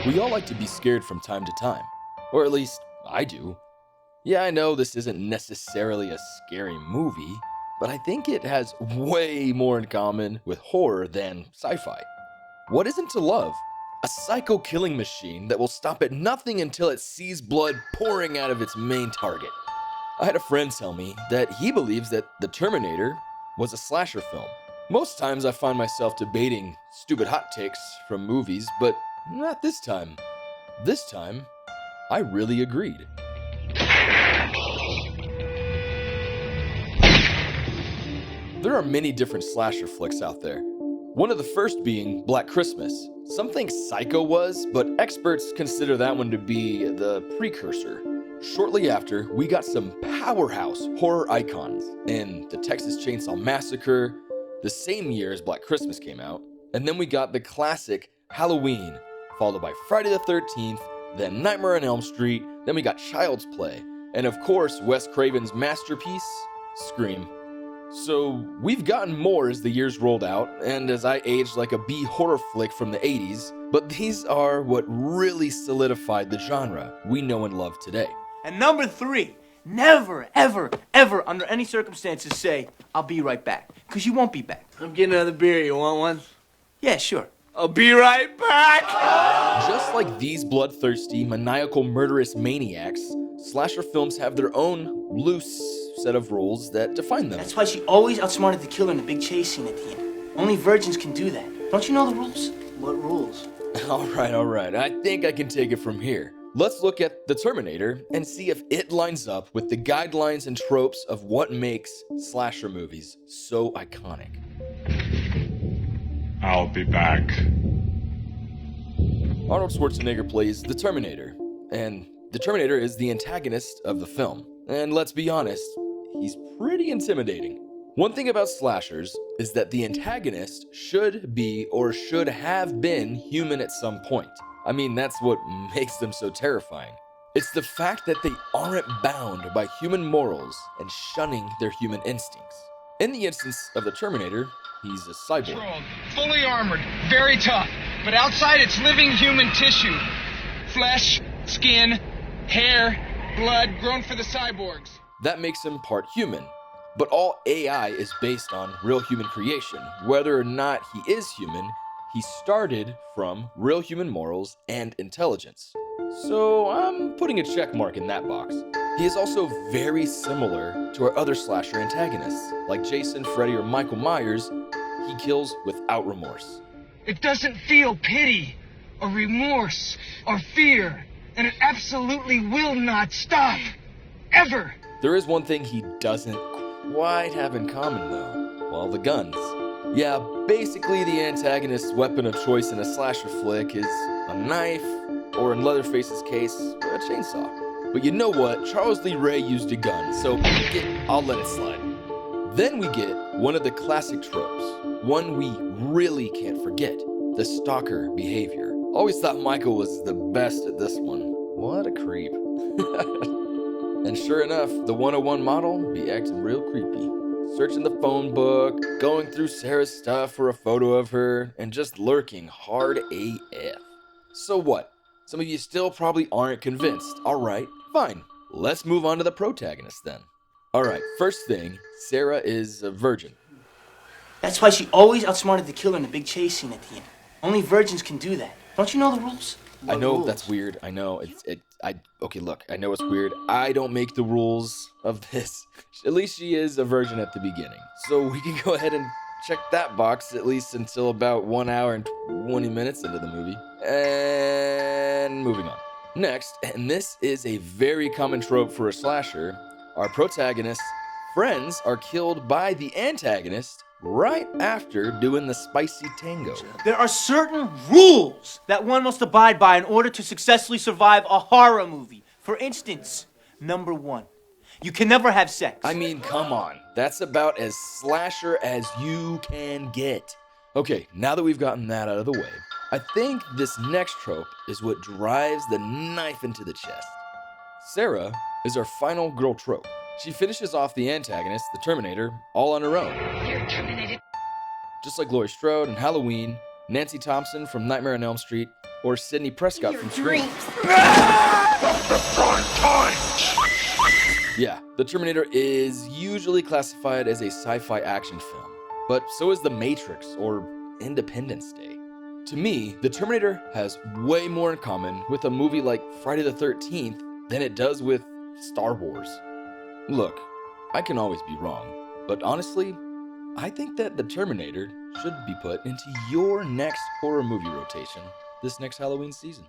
We all like to be scared from time to time, or at least I do. Yeah, I know this isn't necessarily a scary movie, but I think it has way more in common with horror than sci-fi. What isn't to love? A psycho killing machine that will stop at nothing until it sees blood pouring out of its main target. I had a friend tell me that he believes that The Terminator was a slasher film. Most times I find myself debating stupid hot takes from movies, but not this time. This time, I really agreed. There are many different slasher flicks out there. One of the first being Black Christmas. Some think Psycho was, but experts consider that one to be the precursor. Shortly after, we got some powerhouse horror icons in the Texas Chainsaw Massacre, the same year as Black Christmas came out, and then we got the classic Halloween, followed by Friday the 13th, then Nightmare on Elm Street, then we got Child's Play, and of course Wes Craven's masterpiece, Scream. So we've gotten more as the years rolled out, and as I aged like a B horror flick from the 80s, but these are what really solidified the genre we know and love today. And number 3, never, ever, ever, under any circumstances say, I'll be right back. Because you won't be back. I'm getting another beer. You want one? Yeah, sure. I'll be right back! Just like these bloodthirsty, maniacal, murderous maniacs, slasher films have their own loose set of rules that define them. That's why she always outsmarted the killer in the big chase scene at the end. Only virgins can do that. Don't you know the rules? What rules? Alright. I think I can take it from here. Let's look at The Terminator and see if it lines up with the guidelines and tropes of what makes slasher movies so iconic. I'll be back. Arnold Schwarzenegger plays the Terminator, and the Terminator is the antagonist of the film. And let's be honest, he's pretty intimidating. One thing about slashers is that the antagonist should be or should have been human at some point. I mean, that's what makes them so terrifying. It's the fact that they aren't bound by human morals and shunning their human instincts. In the instance of the Terminator, he's a cyborg. Fully armored, very tough, but outside it's living human tissue. Flesh, skin, hair, blood grown for the cyborgs. That makes him part human. But all AI is based on real human creation. Whether or not he is human, he started from real human morals and intelligence. So I'm putting a check mark in that box. He is also very similar to our other slasher antagonists. Like Jason, Freddy, or Michael Myers, he kills without remorse. It doesn't feel pity or remorse or fear, and it absolutely will not stop. Ever. There is one thing he doesn't quite have in common though. Well, the guns. Yeah, basically the antagonist's weapon of choice in a slasher flick is a knife, or in Leatherface's case, a chainsaw. But you know what? Charles Lee Ray used a gun, so I'll let it slide. Then we get one of the classic tropes, one we really can't forget, the stalker behavior. Always thought Michael was the best at this one. What a creep. And sure enough, the 101 model be acting real creepy. Searching the phone book, going through Sarah's stuff for a photo of her, and just lurking hard AF. So what? Some of you still probably aren't convinced. Alright, fine. Let's move on to the protagonist then. Alright, first thing, Sarah is a virgin. That's why she always outsmarted the killer in the big chase scene at the end. Only virgins can do that. Don't you know the rules? I know that's weird. I know okay, look, I know it's weird. I don't make the rules of this. At least she is a virgin at the beginning. So we can go ahead and check that box at least until about 1 hour and 20 minutes into the movie. And moving on. Next, and this is a very common trope for a slasher, our protagonist's friends are killed by the antagonist right after doing the spicy tango. There are certain rules that one must abide by in order to successfully survive a horror movie. For instance, number 1, you can never have sex. I mean, come on. That's about as slasher as you can get. Okay, now that we've gotten that out of the way, I think this next trope is what drives the knife into the chest. Sarah is our final girl trope. She finishes off the antagonist, the Terminator, all on her own. You're terminated. Just like Laurie Strode in Halloween, Nancy Thompson from Nightmare on Elm Street, or Sidney Prescott from Scream. Yeah, The Terminator is usually classified as a sci-fi action film, but so is The Matrix or Independence Day. To me, The Terminator has way more in common with a movie like Friday the 13th than it does with Star Wars. Look, I can always be wrong, but honestly, I think that The Terminator should be put into your next horror movie rotation this next Halloween season.